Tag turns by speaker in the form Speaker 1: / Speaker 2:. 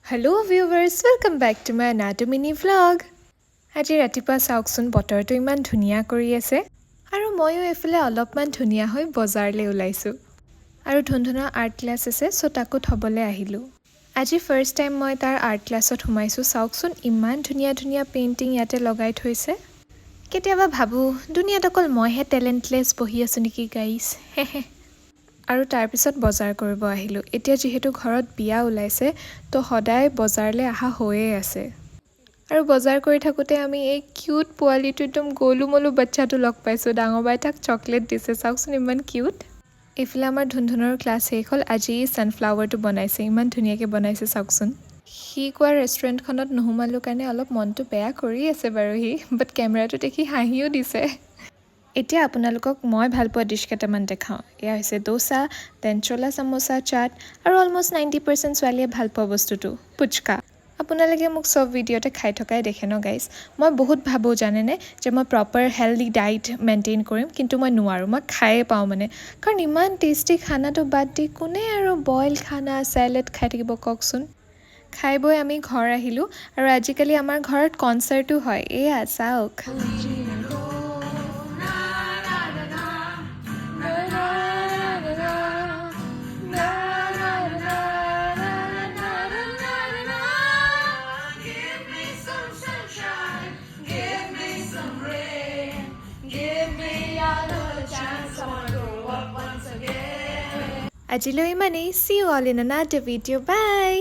Speaker 1: Hello viewers, welcome back to my another mini vlog. আজি ৰাতিপুৱা চাওকচোন বতৰটো ইমান ধুনীয়া কৰি আছে আৰু ময়ো এফালে অলপমান ধুনীয়া হৈ বজাৰলৈ ওলাইছো আৰু ধুনধুনৰ আৰ্ট ক্লাছ আছে সো তাকো থবলৈ আহিলো আজি ফাৰ্ষ্ট টাইম মই তাৰ আৰ্ট ক্লাছত সোমাইছো চাওকচোন ইমান ধুনীয়া ধুনীয়া পেইন্টিং ইয়াতে লগাই থৈছে কেতিয়াবা ভাবো দুনিয়াত অকল মইহে টেলেন্টলেছ বহি আছো নেকি গাইস হেহে আৰু তাৰ পিছত বজাৰ কৰিব আহিলো এতিয়া যেহেতু ঘৰত বিয়া ওলাইছে তো সদায় বজাৰলৈ আহা হৈয়ে আছে আৰু বজাৰ কৰি থাকোতে আমি এই কিউট পোৱালিটো একদম গোলুমলু বাচ্চাটো লগ পাইছো ডাঙৰ বাই তাক চকলেট দিছে চাওকচোন ইমান কিউট ইফালে আমাৰ ধুনধুনৰ ক্লাছ শেষ হ'ল আজি সানফ্লাৱাৰটো বনাইছে ইমান ধুনীয়াকৈ বনাইছে চাওকচোন সি কোৱা ৰেষ্টুৰেণ্টখনত নোসোমালো কাৰণে অলপ মনটো বেয়া কৰি আছে বাৰু সি বাট কেমেৰাটো দেখি হাঁহিও দিছে এতিয়া আপোনালোকক মই ভাল পোৱা ডিশ কেইটামান দেখাওঁ এয়া হৈছে দোচা দেন চোলা চামোচা চাট আৰু অলমষ্ট 90% ছোৱালীয়ে ভাল পোৱা বস্তুটো পুচকা আপোনালোকে মোক সব ভিডিঅ'তে খাই থকাই দেখে ন গাইজ মই বহুত ভাবোঁ জানেনে যে মই প্ৰপাৰ হেল্ডি ডায়েট মেইনটেইন কৰিম কিন্তু মই নোৱাৰোঁ মই খায়ে পাওঁ মানে কাৰণ ইমান টেষ্টি খানাটো বাদ দি কোনে আৰু বইল খানা চেলেড খাই থাকিব কওকচোন খাই বৈ আমি ঘৰ আহিলোঁ আৰু আজিকালি আমাৰ ঘৰত কনচাৰ্টো হয় এয়া চাওক আজিলৈ ইমানেই see you all in another video bye